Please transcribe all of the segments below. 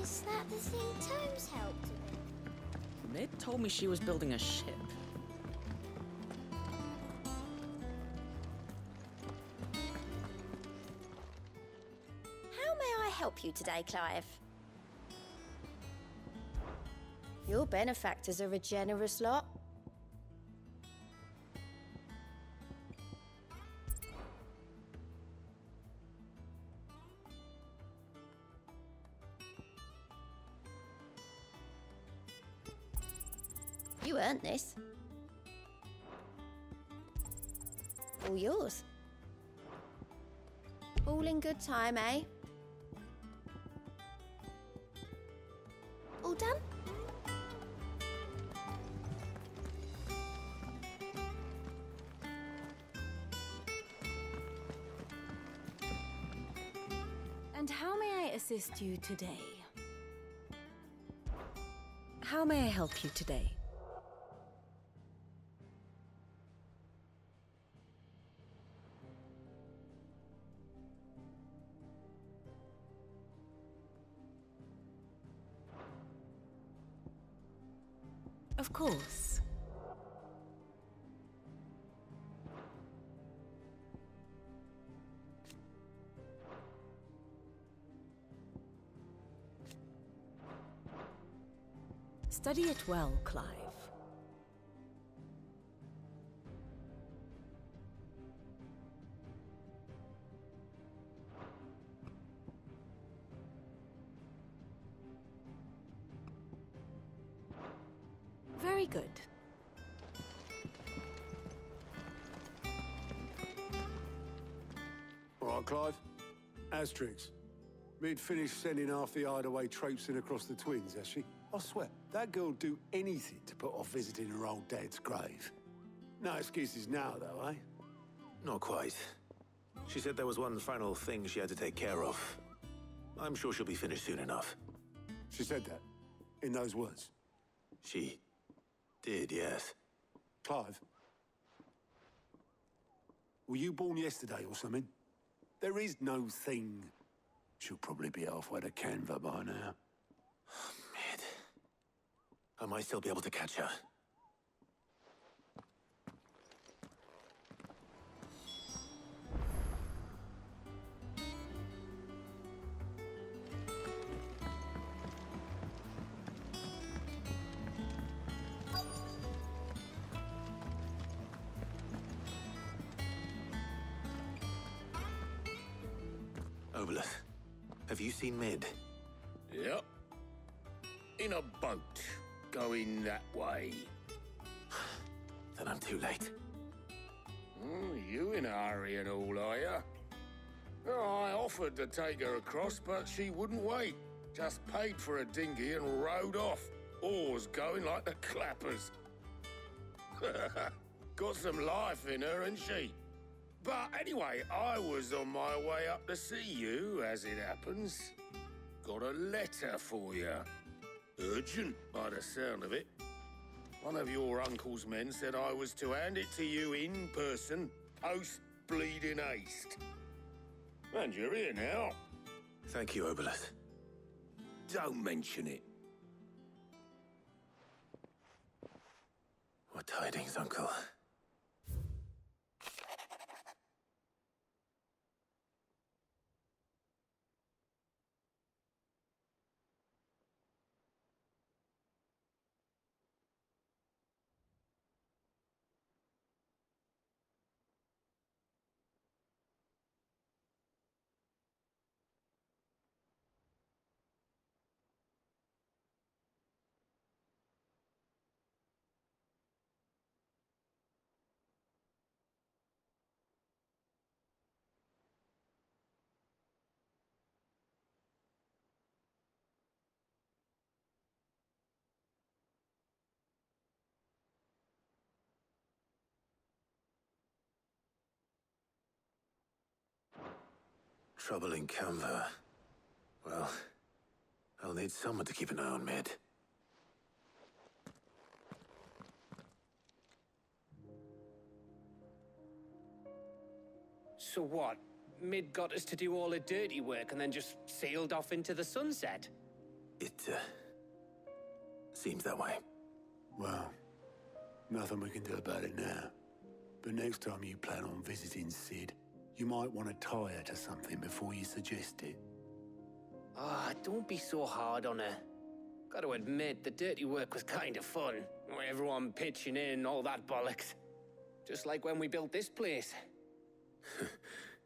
Is that the thing Tomes helped with? Mid told me she was building a ship. How may I help you today, Clive? Your benefactors are a generous lot. You earned this. All yours. All in good time, eh? All done? And how may I assist you today? How may I help you today? Of course. Study it well, Clive. Very good. All right, Clive. Asterix. Mid finished sending half the hideaway traipsing across the twins, has she? I swear, that girl'd do anything to put off visiting her old dad's grave. No excuses now, though, eh? Not quite. She said there was one final thing she had to take care of. I'm sure she'll be finished soon enough. She said that? In those words? She did, yes. Clive? Were you born yesterday or something? There is no thing. She'll probably be halfway to Canva by now. Mid. I might still be able to catch her. Obolus, have you seen Mid? Yep. In a boat, going that way. Then I'm too late. You in a hurry and all, are you? I offered to take her across, but she wouldn't wait. Just paid for a dinghy and rowed off. Oars going like the clappers. Got some life in her, ain't she? But anyway, I was on my way up to see you, as it happens. Got a letter for you. Urgent, by the sound of it. One of your uncle's men said I was to hand it to you in person, post-bleeding haste. And you're here now. Thank you, Obolus. Don't mention it. What tidings, Uncle? Trouble in Canva. Well, I'll need someone to keep an eye on Mid. So what? Mid got us to do all the dirty work and then just sailed off into the sunset? It, seems that way. Well, nothing we can do about it now. But next time you plan on visiting Sid, you might want to tie her to something before you suggest it. Ah, don't be so hard on her. Gotta admit, the dirty work was kind of fun. Everyone pitching in, all that bollocks. Just like when we built this place.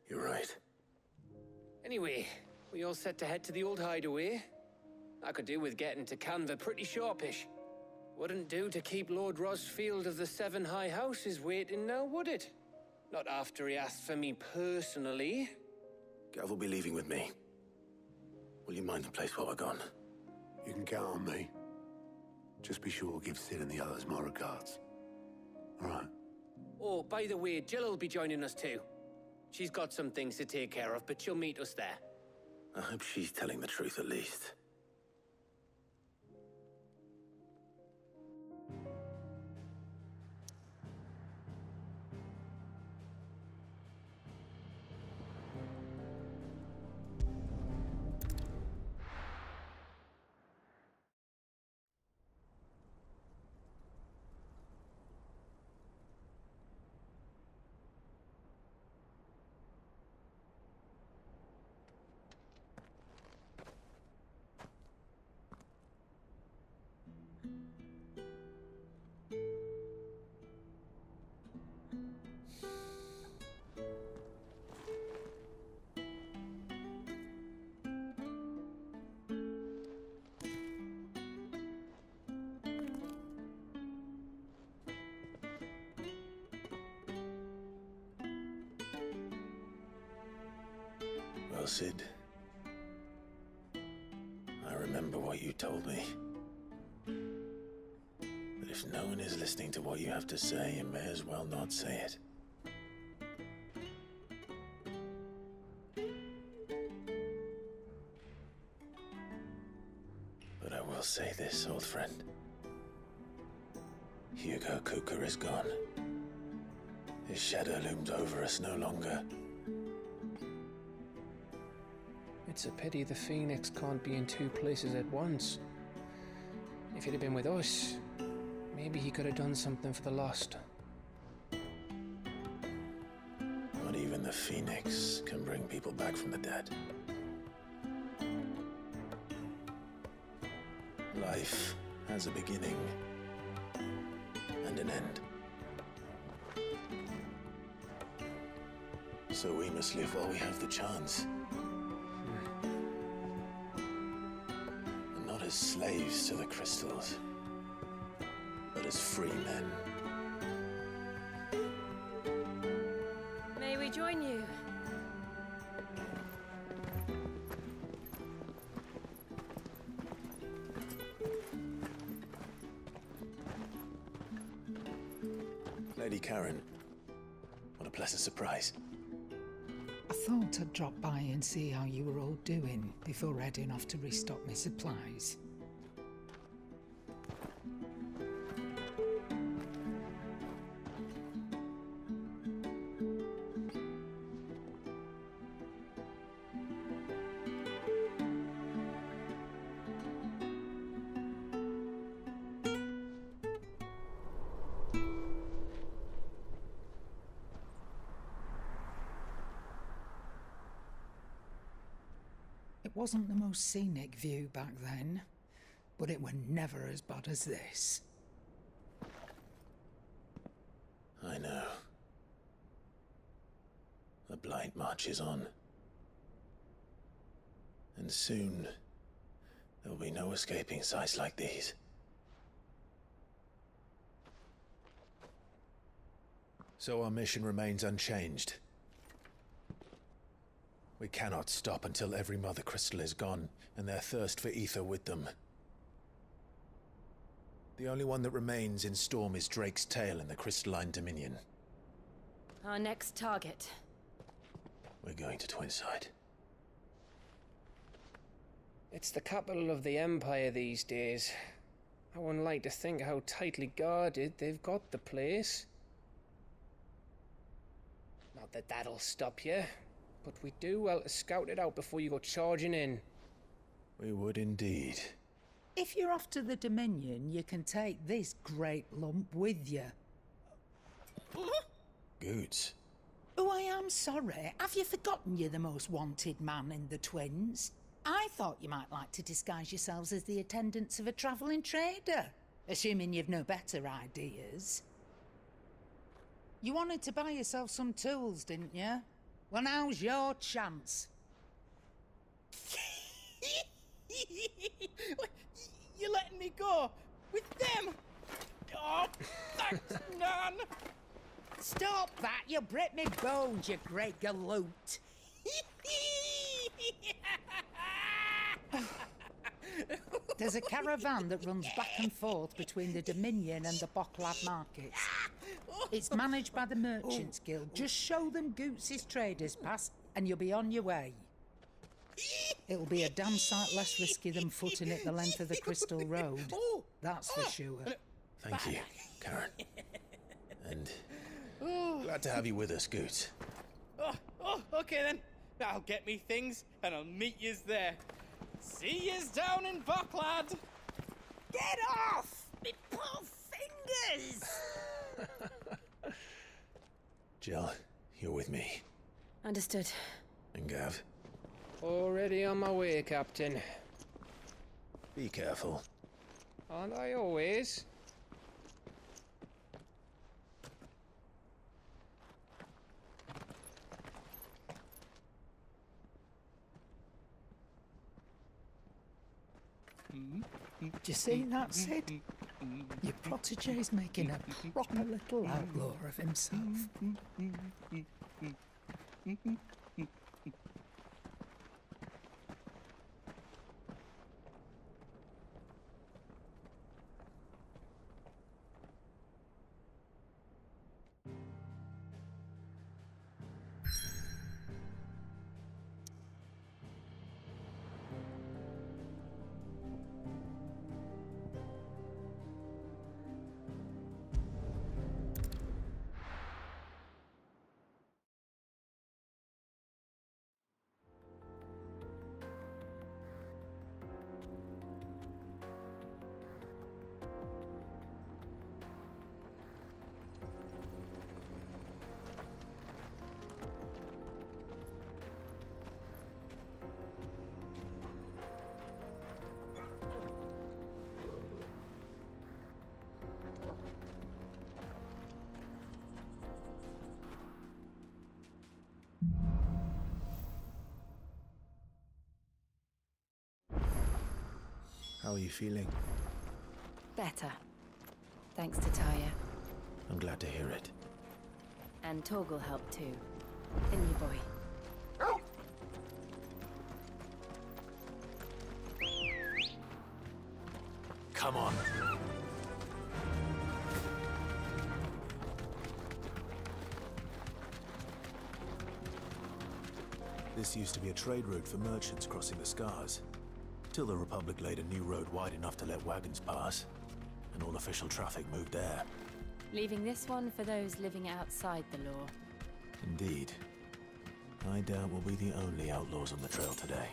You're right. Anyway, we all set to head to the old hideaway? I could do with getting to Canva pretty sharpish. Wouldn't do to keep Lord Rosfield of the Seven High Houses waiting now, would it? Not after he asked for me personally. Gav will be leaving with me. Will you mind the place while we're gone? You can count on me. Just be sure to give Sid and the others my regards. All right. Oh, by the way, Jill will be joining us too. She's got some things to take care of, but she'll meet us there. I hope she's telling the truth at least. Well, Sid, I remember what you told me. But if no one is listening to what you have to say, you may as well not say it. But I will say this, old friend. Hugo Kuka is gone. His shadow looms over us no longer. It's a pity the Phoenix can't be in two places at once. If he'd have been with us, maybe he could have done something for the lost. Not even the Phoenix can bring people back from the dead. Life has a beginning and an end. So we must live while we have the chance. And not as slaves to the crystals, but as free men. May we join you? Lady Karen, what a pleasant surprise. I thought I'd drop by and see how you were all doing before heading off to restock my supplies. It wasn't the most scenic view back then, but it were never as bad as this. I know. The Blight marches on. And soon, there will be no escaping sights like these. So our mission remains unchanged. We cannot stop until every Mother Crystal is gone, and their thirst for ether with them. The only one that remains in Storm is Drake's Tail in the Crystalline Dominion. Our next target. We're going to Twinside. It's the capital of the Empire these days. I wouldn't like to think how tightly guarded they've got the place. Not that that'll stop you, but we do well to scout it out before you go charging in. We would indeed. If you're off to the Dominion, you can take this great lump with you. Goods. Oh, I am sorry. Have you forgotten you're the most wanted man in the Twins? I thought you might like to disguise yourselves as the attendants of a travelling trader, assuming you've no better ideas. You wanted to buy yourself some tools, didn't you? Well, now's your chance. You're letting me go? With them? Oh, thanks, Nan! Stop that! You'll break me bones, you great galoot! There's a caravan that runs back and forth between the Dominion and the Boklad markets. It's managed by the Merchants Guild. Just show them Goots' traders pass and you'll be on your way. It'll be a damn sight less risky than footing it the length of the Crystal Road. That's for sure. Thank you, Karen. And glad to have you with us, Goots. Okay then. I'll get me things and I'll meet yous there. See yous down in Boklad. Get off! Me poor fingers! Jill, you're with me. Understood. And Gav, Already on my way, Captain. be careful. Aren't I always? Do you see that, Sid? Your protege's making a proper little outlaw of himself. How are you feeling? Better. Thanks to Taya. I'm glad to hear it. And Torgal helped too. Didn't you, boy? Come on. This used to be a trade route for merchants crossing the Scars. Till the Republic laid a new road wide enough to let wagons pass, and all official traffic moved there. Leaving this one for those living outside the law. Indeed. I doubt we'll be the only outlaws on the trail today.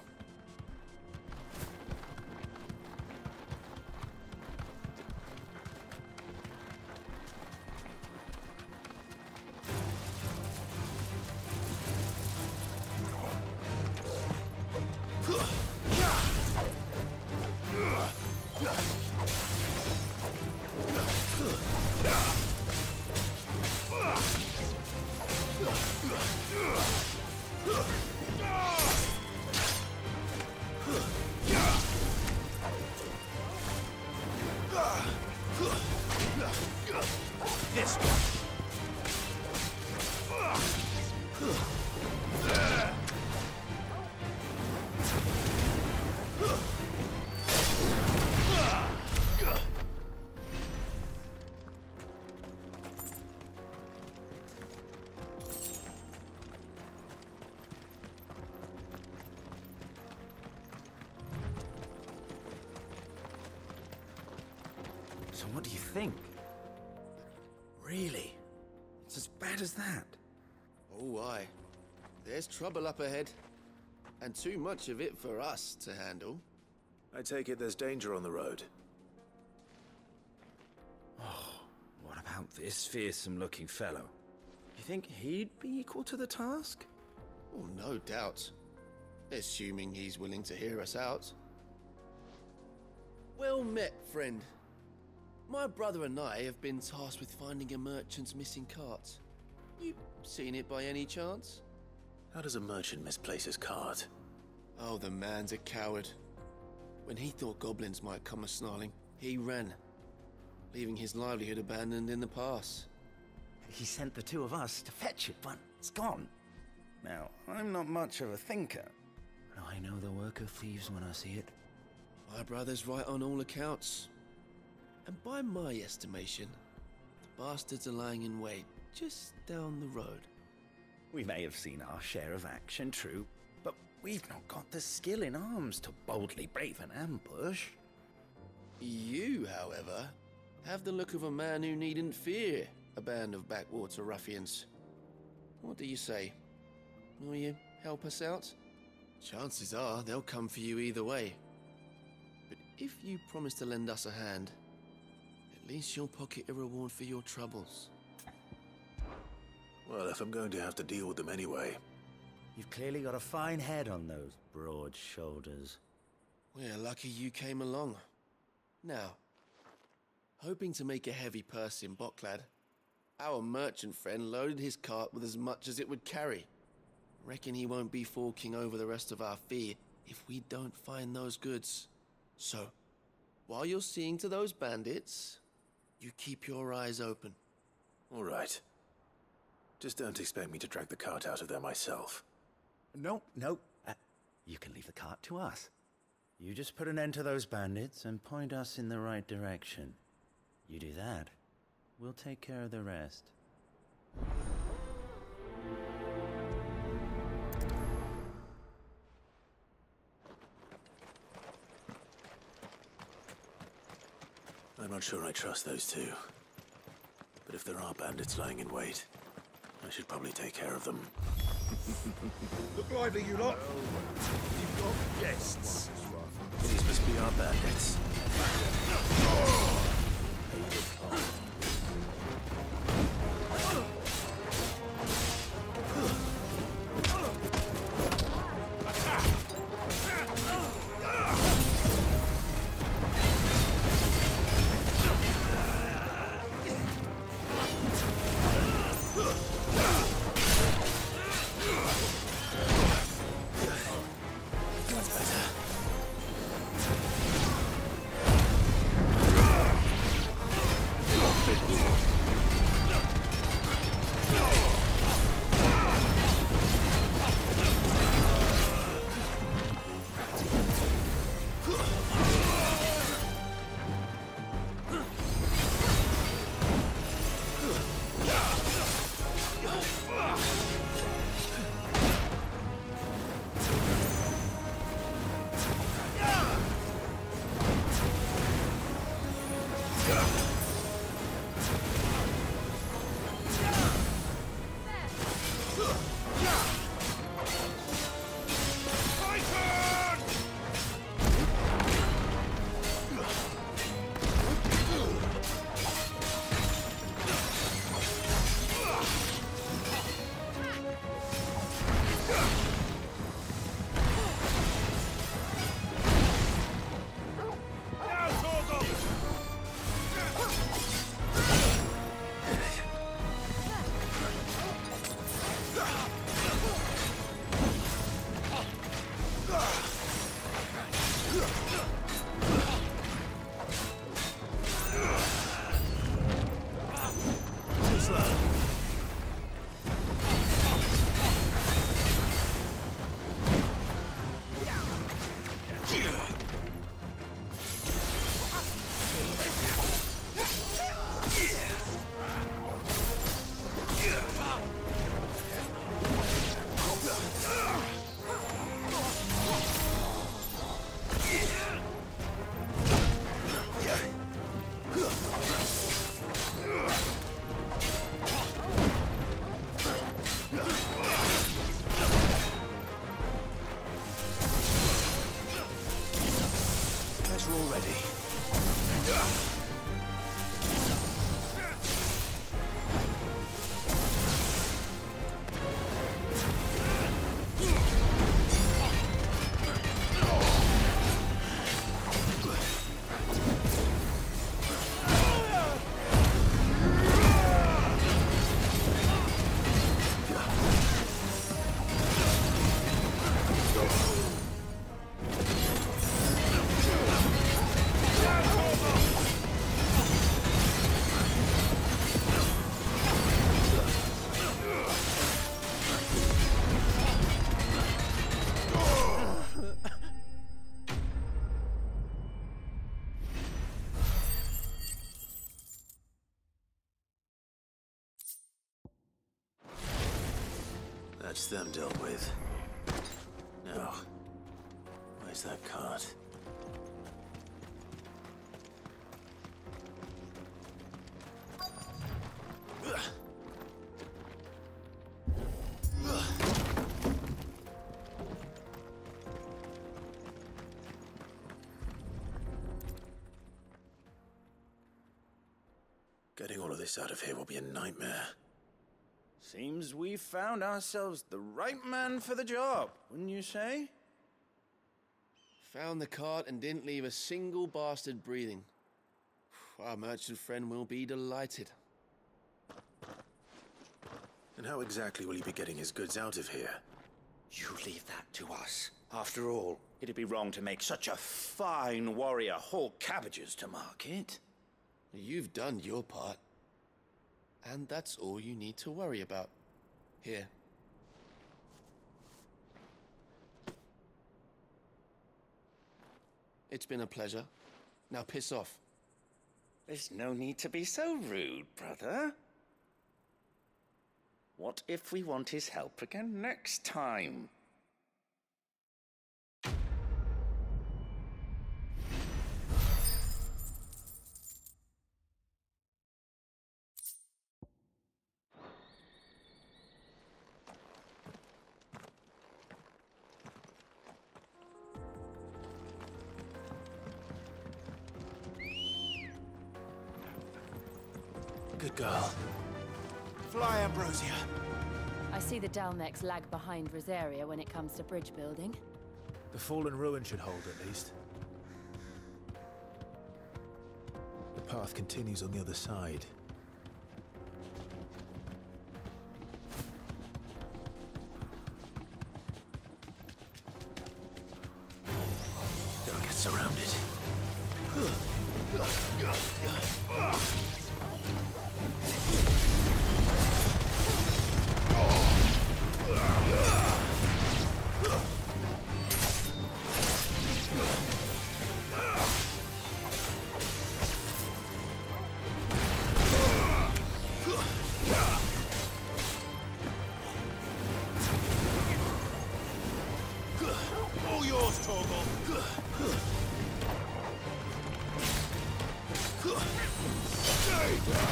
So what do you think? Really? It's as bad as that? Oh, aye. There's trouble up ahead. And too much of it for us to handle. I take it there's danger on the road. Oh, what about this fearsome-looking fellow? You think he'd be equal to the task? Oh, no doubt. Assuming he's willing to hear us out. Well met, friend. My brother and I have been tasked with finding a merchant's missing cart. You seen it by any chance? How does a merchant misplace his cart? Oh, the man's a coward. When he thought goblins might come a-snarling, he ran, leaving his livelihood abandoned in the pass. He sent the two of us to fetch it, but it's gone. Now, I'm not much of a thinker, but I know the work of thieves when I see it. My brother's right on all accounts. And by my estimation, the bastards are lying in wait just down the road. We may have seen our share of action, true, but we've not got the skill in arms to boldly brave an ambush. You, however, have the look of a man who needn't fear a band of backwater ruffians. What do you say? Will you help us out? Chances are they'll come for you either way. But if you promise to lend us a hand, at least you'll pocket a reward for your troubles. Well, if I'm going to have to deal with them anyway. You've clearly got a fine head on those broad shoulders. We're lucky you came along. Now, hoping to make a heavy purse in Boklad, our merchant friend loaded his cart with as much as it would carry. Reckon he won't be forking over the rest of our fee if we don't find those goods. So, while you're seeing to those bandits, you keep your eyes open. All right. Just don't expect me to drag the cart out of there myself. No. You can leave the cart to us. You just put an end to those bandits and point us in the right direction. You do that, we'll take care of the rest. I'm not sure I trust those two. But if there are bandits lying in wait, I should probably take care of them. Look lively, you lot. You've got guests. These must be our bandits. already. That's them dealt with. Now, where's that cart? Getting all of this out of here will be a nightmare. Seems we found ourselves the right man for the job, wouldn't you say? Found the cart and didn't leave a single bastard breathing. Our merchant friend will be delighted. And how exactly will he be getting his goods out of here? You leave that to us. After all, it'd be wrong to make such a fine warrior haul cabbages to market. You've done your part. And that's all you need to worry about. Here. It's been a pleasure. Now piss off. There's no need to be so rude, brother. What if we want his help again next time? Good girl. Fly, Ambrosia. I see the Dalmex lag behind Rosaria when it comes to bridge building. The fallen ruin should hold, at least. The path continues on the other side. Don't get surrounded. All yours, Torgal. Stay down.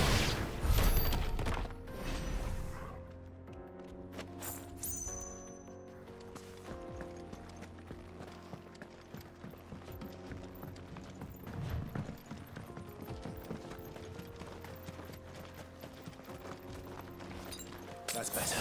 That's better.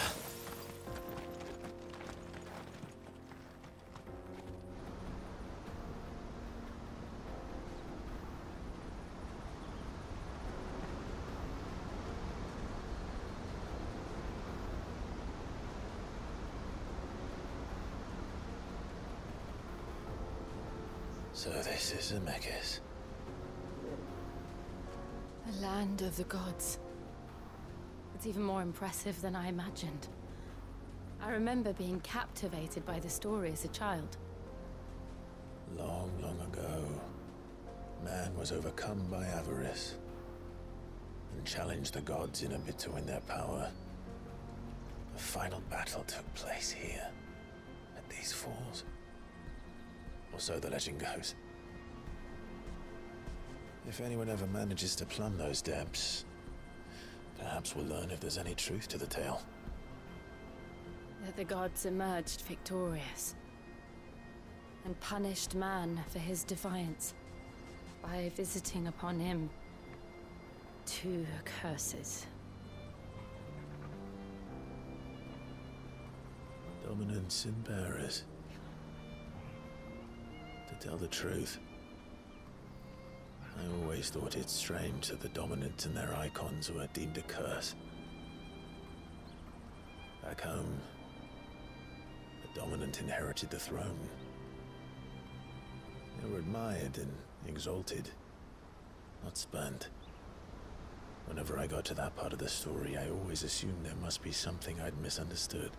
So this is Zemeckis. The land of the gods. It's even more impressive than I imagined. I remember being captivated by the story as a child. Long, long ago, man was overcome by avarice and challenged the gods in a bid to win their power. The final battle took place here, at these falls. Or so the legend goes. If anyone ever manages to plumb those depths, perhaps we'll learn if there's any truth to the tale. That the gods emerged victorious and punished man for his defiance. by visiting upon him 2 curses. Dominants and bearers. To tell the truth, I always thought it strange that the dominant and their icons were deemed a curse. Back home, the dominant inherited the throne. They were admired and exalted, not spurned. Whenever I got to that part of the story, I always assumed there must be something I'd misunderstood.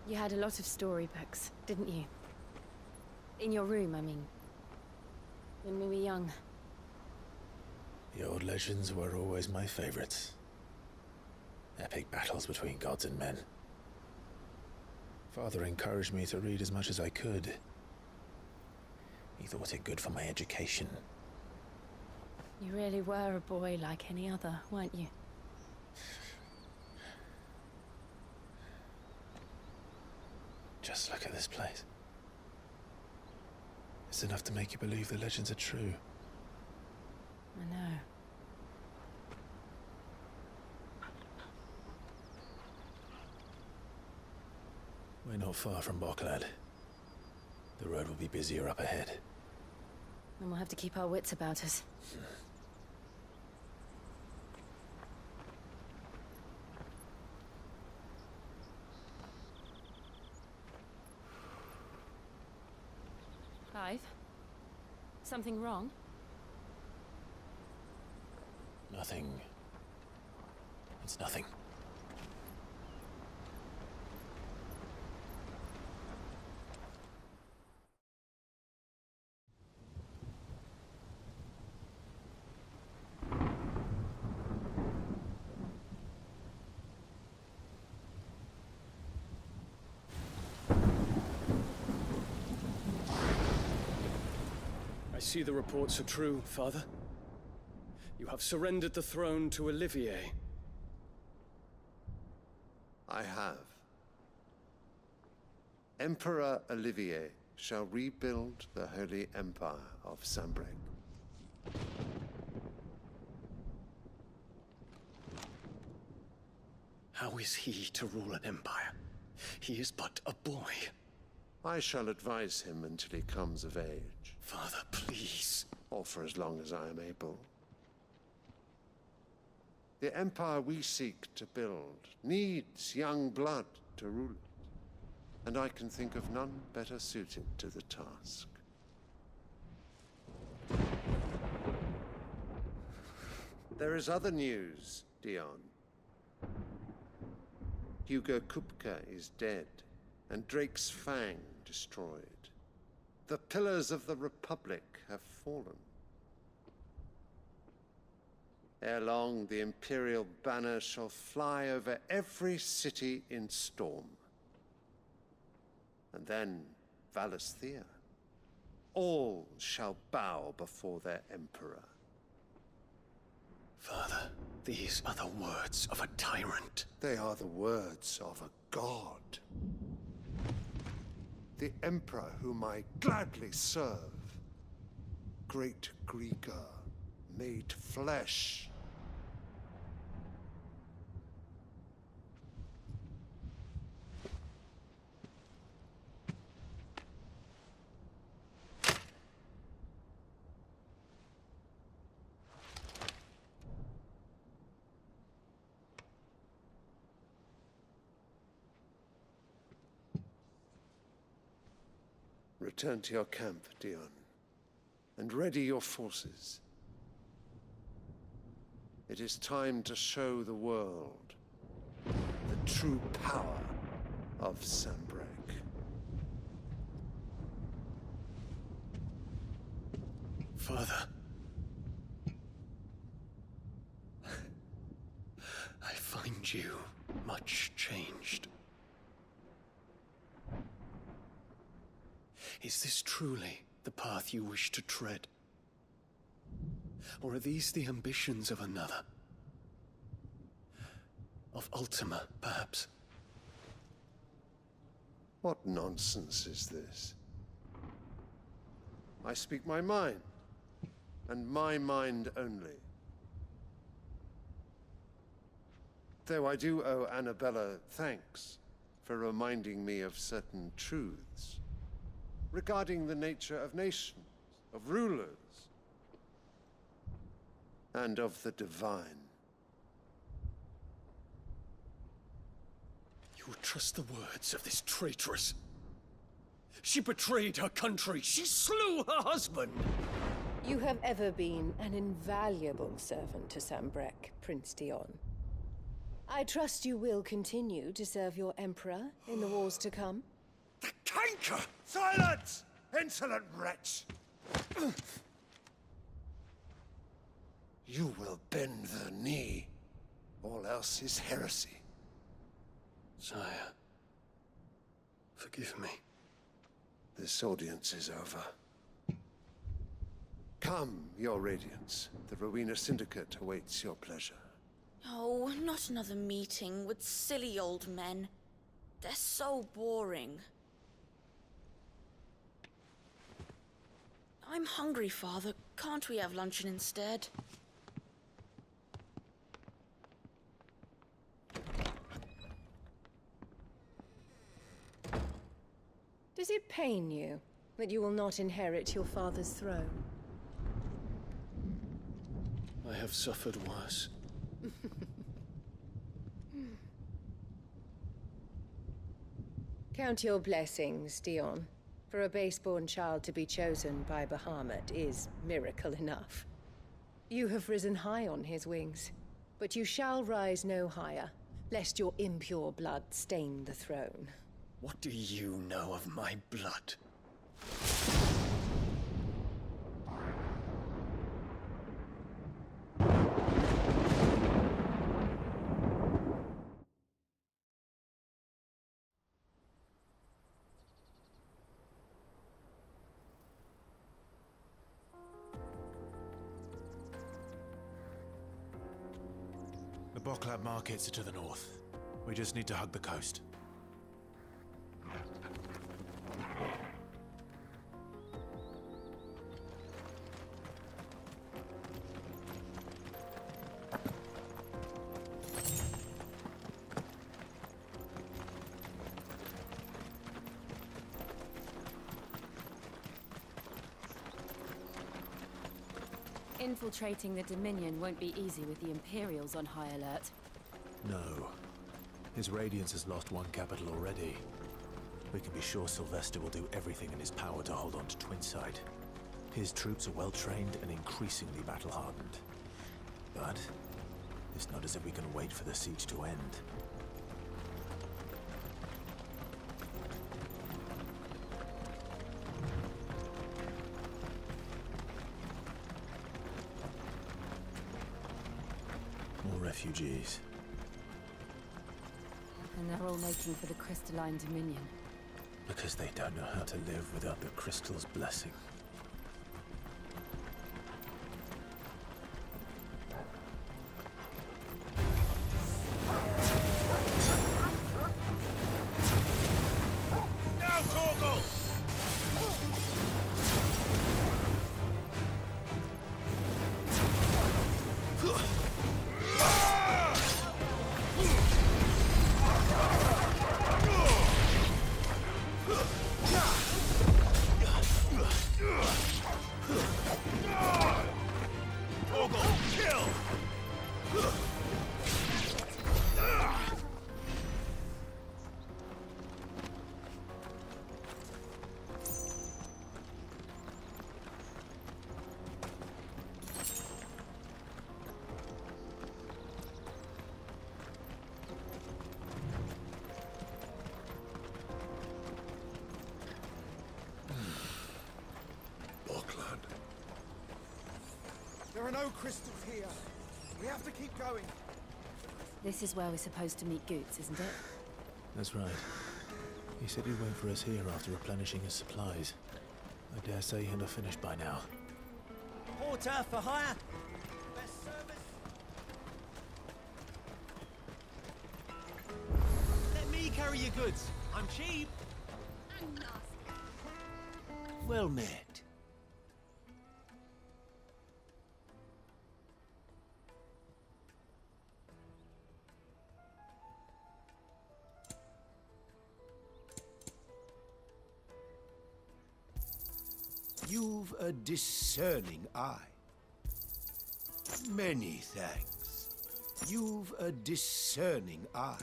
You had a lot of storybooks, didn't you? In your room, I mean. When we were young. The old legends were always my favorites. Epic battles between gods and men. Father encouraged me to read as much as I could. He thought it good for my education. You really were a boy like any other, weren't you? Just look at this place. It's enough to make you believe the legends are true. I know. We're not far from Boklad. The road will be busier up ahead. And we'll have to keep our wits about us. Clive? Something wrong? Nothing. It's nothing. I see the reports are true, Father. You have surrendered the throne to Olivier. I have. Emperor Olivier shall rebuild the Holy Empire of Sanbreque. How is he to rule an empire? He is but a boy. I shall advise him until he comes of age. Father, please. Or for as long as I am able. The empire we seek to build needs young blood to rule it, and I can think of none better suited to the task. There is other news, Dion. Hugo Kupka is dead, and Drake's Fang destroyed. The pillars of the Republic have fallen. Ere long, the Imperial banner shall fly over every city in Storm. And then Valisthea. All shall bow before their Emperor. Father, these are the words of a tyrant. They are the words of a god. The Emperor whom I gladly serve. Great Grieger, made flesh. Return to your camp, Dion, and ready your forces. It is time to show the world the true power of Sanbreque. Father. I find you much changed. Is this truly the path you wish to tread? Or are these the ambitions of another? Of Ultima, perhaps? What nonsense is this? I speak my mind. and my mind only. Though I do owe Annabella thanks for reminding me of certain truths regarding the nature of nations, of rulers, and of the divine. You would trust the words of this traitress? She betrayed her country. She slew her husband. You have ever been an invaluable servant to Sambrek, Prince Dion. I trust you will continue to serve your Emperor in the wars to come. The canker! Silence! Insolent wretch! You will bend the knee. All else is heresy. Sire, forgive me. This audience is over. Come, your Radiance. The Rowena Syndicate awaits your pleasure. Oh, not another meeting with silly old men. They're so boring. I'm hungry, Father. Can't we have luncheon instead? Does it pain you that you will not inherit your father's throne? I have suffered worse. Count your blessings, Dion. For a base-born child to be chosen by Bahamut is miracle enough. You have risen high on his wings, but you shall rise no higher, lest your impure blood stain the throne. What do you know of my blood? The Boklad markets are to the north. We just need to hug the coast. Infiltrating the Dominion won't be easy with the Imperials on high alert. No. His Radiance has lost one capital already. We can be sure Sylvester will do everything in his power to hold on to Twinside. His troops are well-trained and increasingly battle-hardened. But it's not as if we can wait for the siege to end. More refugees. And they're all making for the Crystalline Dominion. Because they don't know how to live without the Crystal's blessing. There are no crystals here. We have to keep going. This is where we're supposed to meet Goots, isn't it? That's right. He said he'd wait for us here after replenishing his supplies. I dare say he'll have finished by now. Porter for hire. Best service. Let me carry your goods. I'm cheap. And nasty. Well met. You've a discerning eye. Many thanks. You've a discerning eye.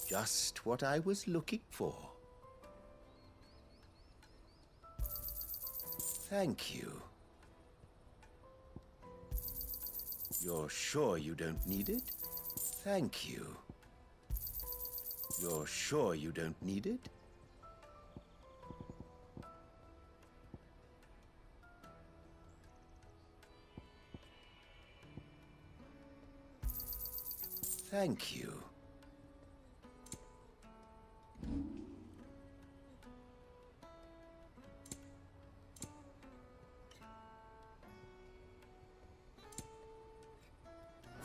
Just what I was looking for. Thank you. You're sure you don't need it? Thank you. You're sure you don't need it? Thank you.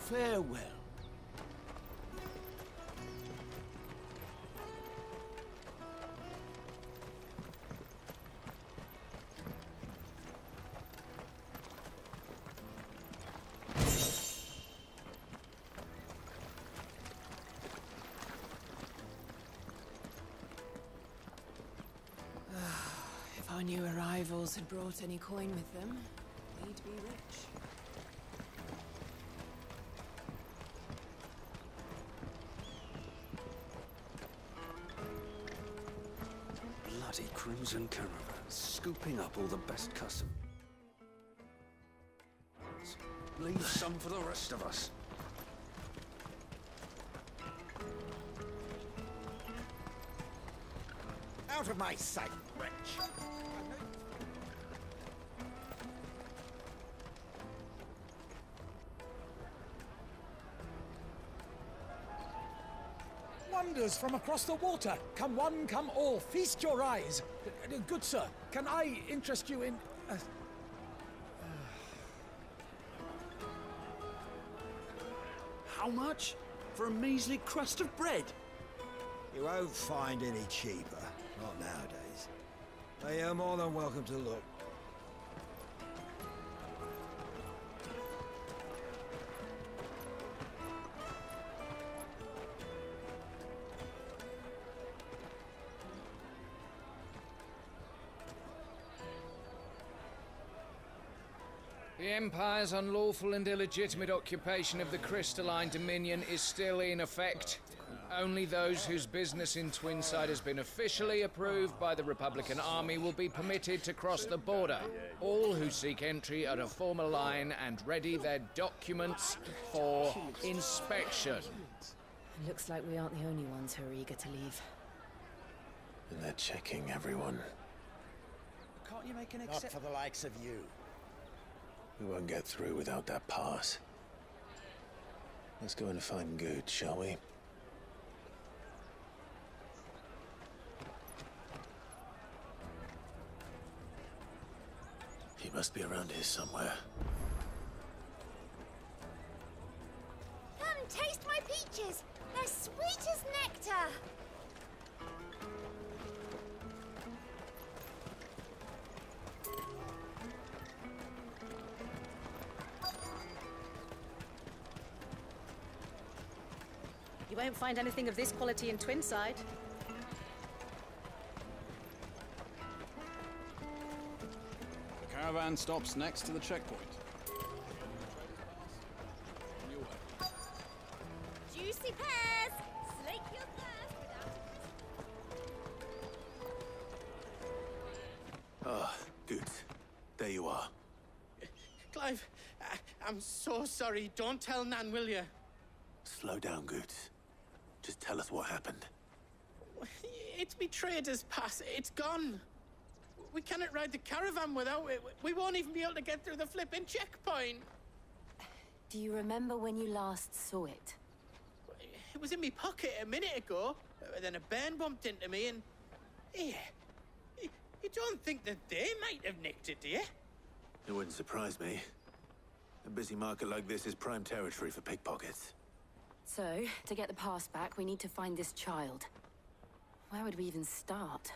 Farewell. If our new arrivals had brought any coin with them, we'd be rich. Bloody Crimson Caravan, scooping up all the best custom. Leave some for the rest of us. Out of my sight, wretch! Wonders from across the water. Come one, come all. Feast your eyes. Good sir, can I interest you in... How much? For a measly crust of bread? You won't find any cheaper. Not nowadays. But you're more than welcome to look. The Empire's unlawful and illegitimate occupation of the Crystalline Dominion is still in effect. Only those whose business in Twinside has been officially approved by the Republican Army will be permitted to cross the border. All who seek entry are to form a line and ready their documents for inspection. It looks like we aren't the only ones who are eager to leave. And they're checking everyone. Can't you make an Not for the likes of you. We won't get through without that pass. Let's go and find Good, shall we? He must be around here somewhere. Come taste my peaches. They're sweet as nectar. You won't find anything of this quality in Twinside. The caravan stops next to the checkpoint. Juicy pears. Slake your thirst without... Ah, Good. There you are. Clive, I'm so sorry. Don't tell Nan, will you? Slow down, Good. Just tell us what happened. It's me trader's pass. It's gone. We cannot ride the caravan without it. We won't even be able to get through the flipping checkpoint. Do you remember when you last saw it? It was in my pocket a minute ago. Then a bairn bumped into me and... Yeah. You don't think that they might have nicked it, do you? It wouldn't surprise me. A busy market like this is prime territory for pickpockets. So, to get the pass back, we need to find this child. Where would we even start?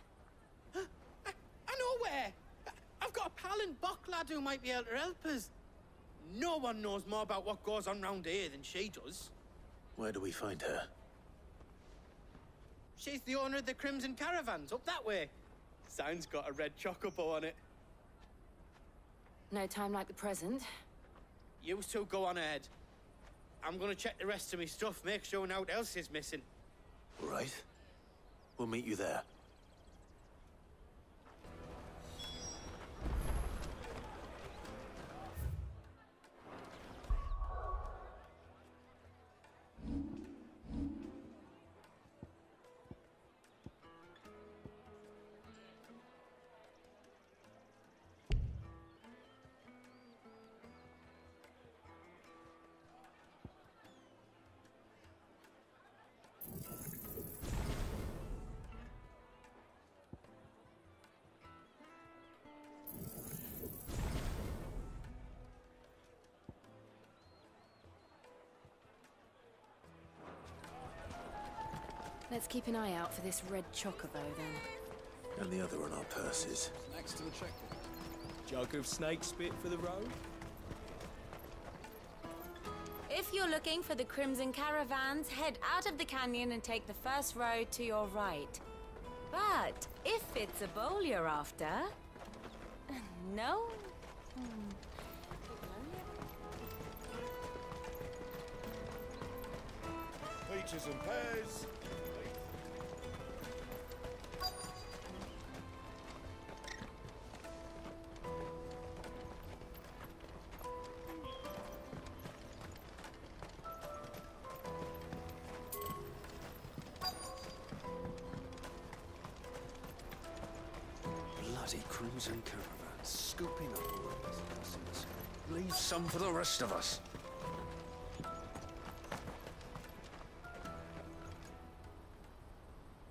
I know where! I've got a pal in Boklad who might be able to help us. No one knows more about what goes on round here than she does. Where do we find her? She's the owner of the Crimson Caravans, up that way. Sign's got a red chocobo on it. No time like the present. You two go on ahead. I'm gonna check the rest of my stuff, make sure naught else is missing. Right. We'll meet you there. Let's keep an eye out for this red chocobo, then. And the other on our purses. Next to the checkpoint. Jug of snake spit for the road? If you're looking for the Crimson Caravans, head out of the canyon and take the first road to your right. But if it's a bowl you're after... No? Peaches and pears. Bloody Crimson Caravan, scooping up all the customers. Leave some for the rest of us.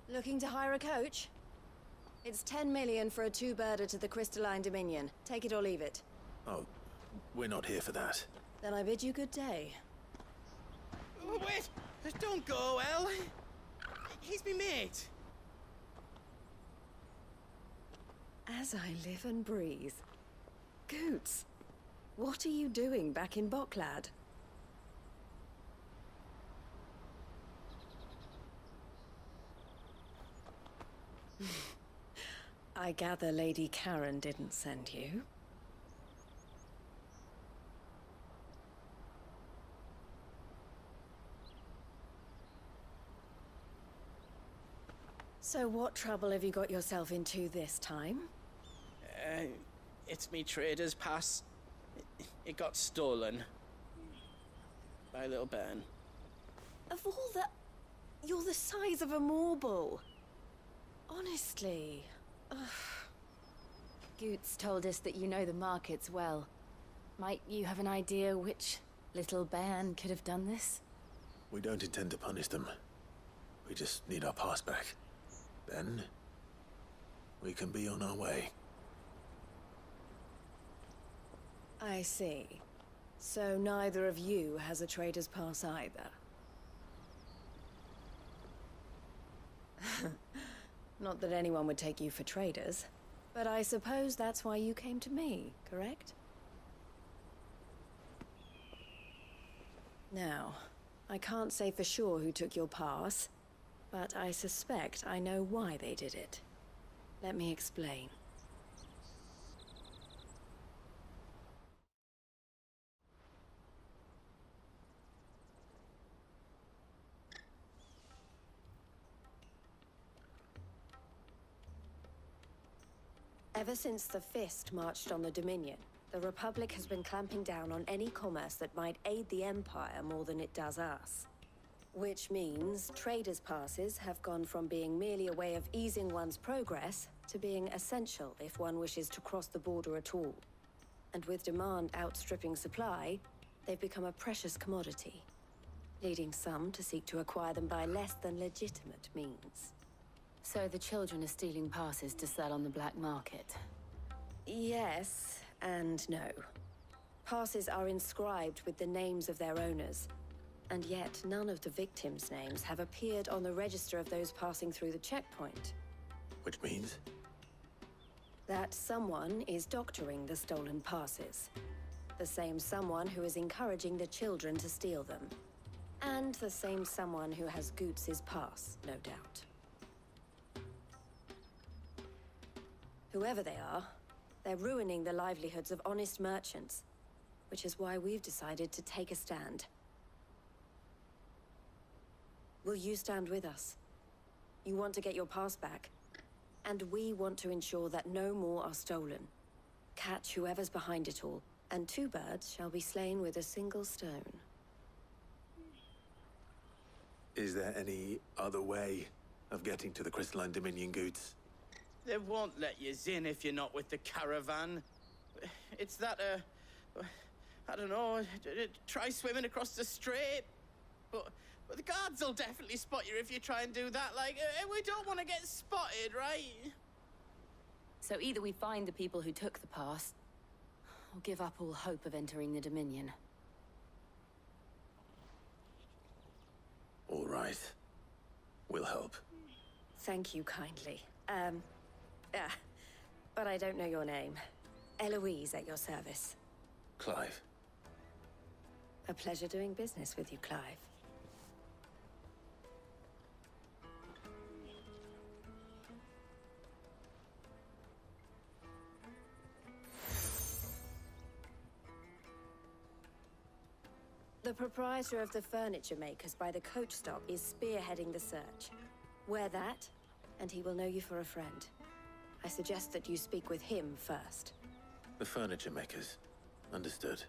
Looking to hire a coach? It's 10 million for a two-birder to the Crystalline Dominion. Take it or leave it. Oh, we're not here for that. Then I bid you good day. Oh, wait! Don't go, El! He's me mate. As I live and breathe. Goots, what are you doing back in Boklad? I gather Lady Karen didn't send you. So what trouble have you got yourself into this time? It's me trader's pass. It got stolen. By little Ben. Of all the... You're the size of a marble. Honestly. Ugh. Goots told us that you know the markets well. Might you have an idea which little bairn could have done this? We don't intend to punish them. We just need our pass back. Then, we can be on our way. I see. So neither of you has a trader's pass either. Not that anyone would take you for traders, but I suppose that's why you came to me, correct? Now, I can't say for sure who took your pass, but I suspect I know why they did it. Let me explain. Ever since the Fist marched on the Dominion, the Republic has been clamping down on any commerce that might aid the Empire more than it does us. Which means traders' passes have gone from being merely a way of easing one's progress to being essential if one wishes to cross the border at all. And with demand outstripping supply, they've become a precious commodity, leading some to seek to acquire them by less than legitimate means. So the children are stealing passes to sell on the black market? Yes and no. Passes are inscribed with the names of their owners, And yet, none of the victims' names have appeared on the register of those passing through the checkpoint. Which means? That someone is doctoring the stolen passes. The same someone who is encouraging the children to steal them. And the same someone who has Goots's pass, no doubt. Whoever they are, they're ruining the livelihoods of honest merchants, which is why we've decided to take a stand. Will you stand with us? You want to get your pass back, and we want to ensure that no more are stolen. Catch whoever's behind it all, and 2 birds shall be slain with a single stone. Is there any other way of getting to the Crystalline Dominion, Goots? They won't let you in if you're not with the caravan. It's that, I don't know, try swimming across the strait. But the guards will definitely spot you if you try and do that. Like, we don't want to get spotted, right? So either we find the people who took the pass, or give up all hope of entering the Dominion. All right. We'll help. Thank you kindly. But I don't know your name. Eloise at your service. Clive. A pleasure doing business with you, Clive. The proprietor of the furniture makers by the coach stop is spearheading the search. Wear that, and he will know you for a friend. I suggest that you speak with him first. The furniture makers. Understood.